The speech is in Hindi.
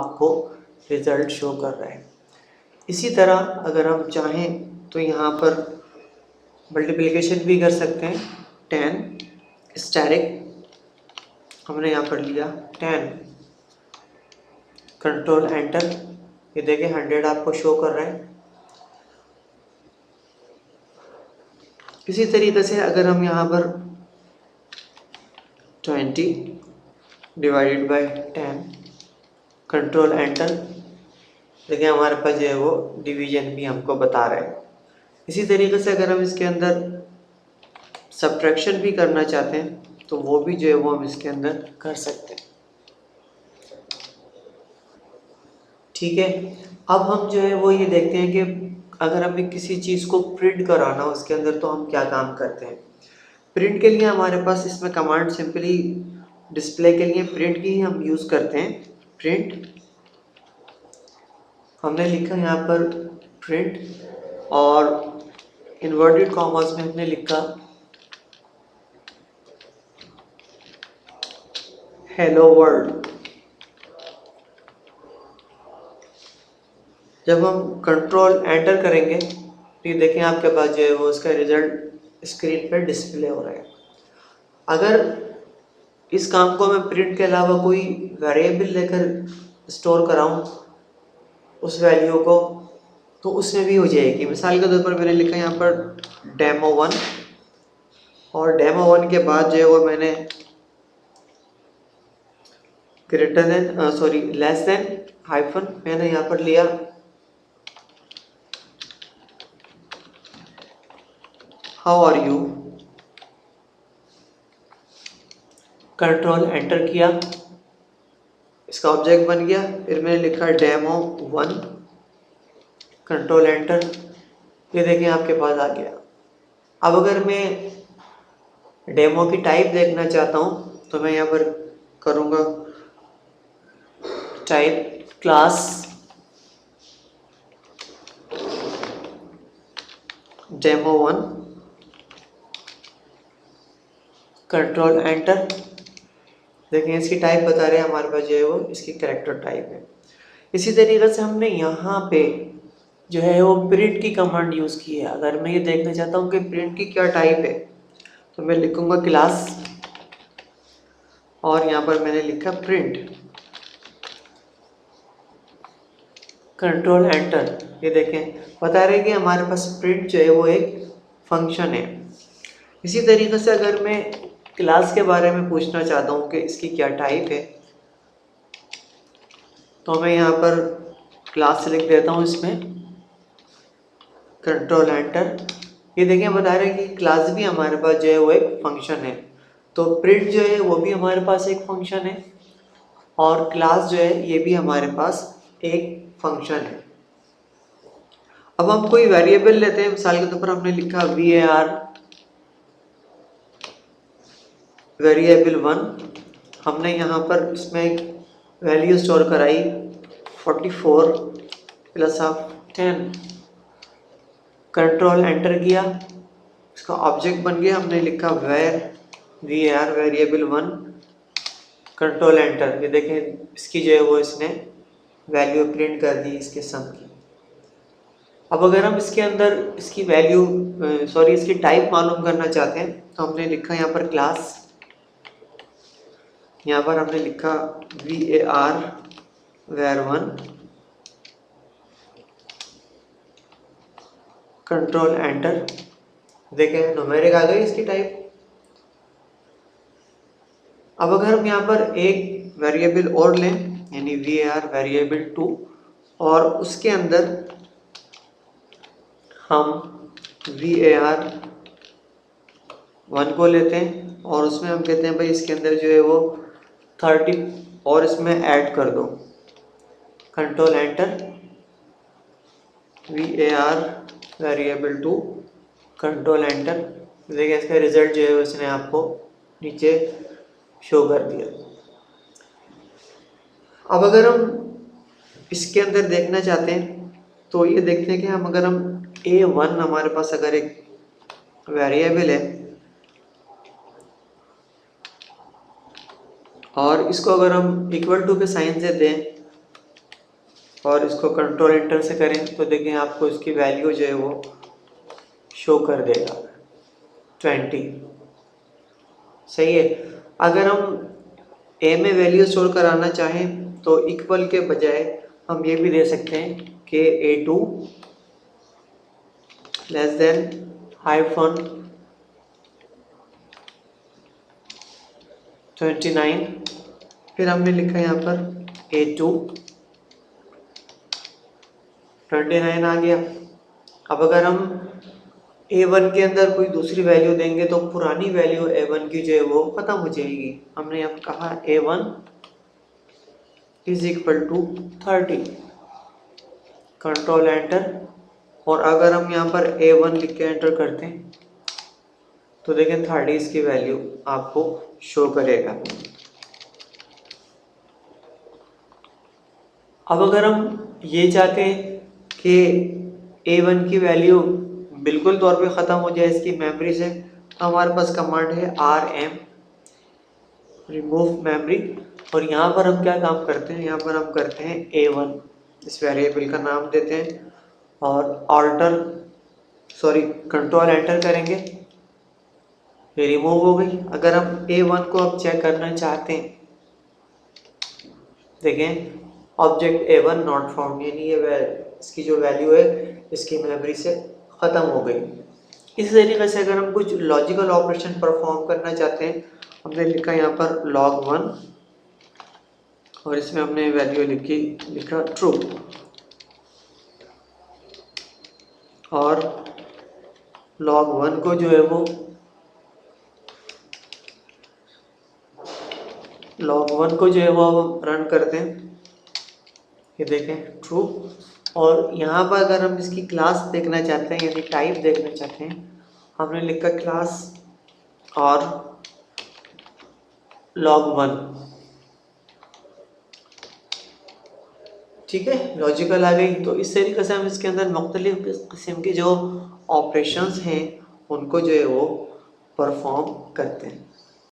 आपको रिजल्ट शो कर रहा है। इसी तरह अगर हम चाहें तो यहाँ पर मल्टीप्लिकेशन भी कर सकते हैं। 10 स्टैटिक हमने यहाँ पर लिया 10, कंट्रोल एंटर, ये देखिए 100 आपको शो कर रहा है। इसी तरीके से अगर हम यहाँ पर 20 डिवाइडेड बाय 10, कंट्रोल एंटर, देखिए हमारे पास जो है वो डिवीजन भी हमको बता रहा है। इसी तरीके से अगर हम इसके अंदर सब्ट्रैक्शन भी करना चाहते हैं तो वो भी जो है वो हम इसके अंदर कर सकते हैं। ठीक है, अब हम जो है वो ये देखते हैं कि अगर हमें किसी चीज़ को प्रिंट कराना हो उसके अंदर तो हम क्या काम करते हैं। प्रिंट के लिए हमारे पास इसमें कमांड सिंपली डिस्प्ले के लिए प्रिंट की ही हम यूज़ करते हैं। प्रिंट हमने लिखा यहाँ पर प्रिंट और इन्वर्टेड कॉमास में हमने लिखा हेलो वर्ल्ड। जब हम कंट्रोल एंटर करेंगे तो ये देखें आपके पास जो है वो उसका रिजल्ट स्क्रीन पर डिस्प्ले हो रहा है। अगर इस काम को मैं प्रिंट के अलावा कोई वेरिएबल लेकर स्टोर कराऊं उस वैल्यू को तो उसमें भी हो जाएगी। मिसाल के तौर पर मैंने लिखा यहाँ पर डेमो 1 और डेमो 1 के बाद जो है वो मैंने लेस देन हाइफन मैंने यहाँ पर लिया how are you, control enter किया, इसका ऑब्जेक्ट बन गया। फिर मैंने लिखा डेमो 1, कंट्रोल एंटर, ये देखें आपके पास आ गया। अब अगर मैं डेमो की टाइप देखना चाहता हूँ तो मैं यहाँ पर करूँगा type class demo 1, control enter, देखें इसकी टाइप बता रहे हैं हमारे पास जो है वो इसकी कैरेक्टर टाइप है। इसी तरीके से हमने यहाँ पे जो है वो प्रिंट की कमांड यूज़ की है। अगर मैं ये देखना चाहता हूँ कि प्रिंट की क्या टाइप है तो मैं लिखूँगा क्लास और यहाँ पर मैंने लिखा प्रिंट, कंट्रोल एंटर, ये देखें बता रहे हैं कि हमारे पास प्रिंट जो है वो एक फंक्शन है। इसी तरीके से अगर मैं क्लास के बारे में पूछना चाहता हूँ कि इसकी क्या टाइप है तो मैं यहाँ पर क्लास से लिख देता हूँ इसमें, कंट्रोल एंटर, ये देखें बता रहे हैं कि क्लास भी हमारे पास जो है वो एक फंक्शन है। तो प्रिंट जो है वो भी हमारे पास एक फंक्शन है और क्लास जो है ये भी हमारे पास एक फंक्शन है। अब हम कोई वेरिएबल लेते हैं, मिसाल के तौर पर हमने लिखा var वेरिएबल 1, हमने यहाँ पर इसमें एक वैल्यू स्टोर कराई 44 प्लस ऑफ 10, कंट्रोल एंटर किया, इसका ऑब्जेक्ट बन गया। हमने लिखा var वेरिएबल 1, कंट्रोल एंटर, ये देखें इसकी जो है वो इसने वैल्यू प्रिंट कर दी इसके सम की। अब अगर हम इसके अंदर इसकी वैल्यू इसकी टाइप मालूम करना चाहते हैं तो हमने लिखा यहाँ पर क्लास, यहाँ पर हमने लिखा var var1, कंट्रोल एंटर, देखें न्यूमेरिक आ गई इसकी टाइप। अब अगर हम यहाँ पर एक वेरिएबल और लें यानी var वेरिएबल 2 और उसके अंदर हम var1 को लेते हैं और उसमें हम कहते हैं भाई इसके अंदर जो है वो 30 और इसमें ऐड कर दो, control enter, var variable 2, control enter, देखिए इसका रिजल्ट जो है उसने आपको नीचे शो कर दिया। अब अगर हम इसके अंदर देखना चाहते हैं तो ये देखते हैं कि अगर हम a1 हमारे पास अगर एक वेरिएबल है और इसको अगर हम इक्वल टू के साइन से दें और इसको कंट्रोल एंटर से करें तो देखें आपको इसकी वैल्यू जो है वो शो कर देगा 20। सही है। अगर हम ए में वैल्यू स्टोर कराना चाहें तो इक्वल के बजाय हम ये भी दे सकते हैं कि A2 लेस देन हाइफन 29, फिर हमने लिखा यहाँ पर A2 29 आ गया। अब अगर हम A1 के अंदर कोई दूसरी वैल्यू देंगे तो पुरानी वैल्यू A1 की जो है वो खत्म हो जाएगी। हमने अब कहा A1 is equal to 30, control enter, और अगर हम यहाँ पर A1 लिख के एंटर करते हैं तो देखें 30 की वैल्यू आपको शो करेगा। अब अगर हम ये चाहते हैं कि A1 की वैल्यू बिल्कुल तौर पे ख़त्म हो जाए इसकी मेमोरी से, तो हमारे पास कमांड है RM रिमूव मेमोरी, और यहाँ पर हम क्या काम करते हैं, यहाँ पर हम करते हैं A1 इस वेरिएबल का नाम देते हैं और कंट्रोल एंटर करेंगे, ये रिमूव हो गई। अगर हम A1 को अब चेक करना चाहते हैं, देखें ऑब्जेक्ट A1 नॉट फाउंड, यानी ये इसकी जो वैल्यू है इसकी मेमोरी से ख़त्म हो गई। इस तरीके से अगर हम कुछ लॉजिकल ऑपरेशन परफॉर्म करना चाहते हैं, हमने लिखा यहाँ पर log1 और इसमें हमने वैल्यू लिखा ट्रू, और log1 को जो है वो हम रन करते हैं, ये देखें ट्रू। और यहाँ पर अगर हम इसकी क्लास देखना चाहते हैं यानी टाइप देखना चाहते हैं, हमने लिखा क्लास और log1, ठीक है, लॉजिकल आ गई। तो इस तरीके से हम इसके अंदर मुख्तलिफ किस्म के जो ऑपरेशंस हैं उनको जो है वो परफॉर्म करते हैं।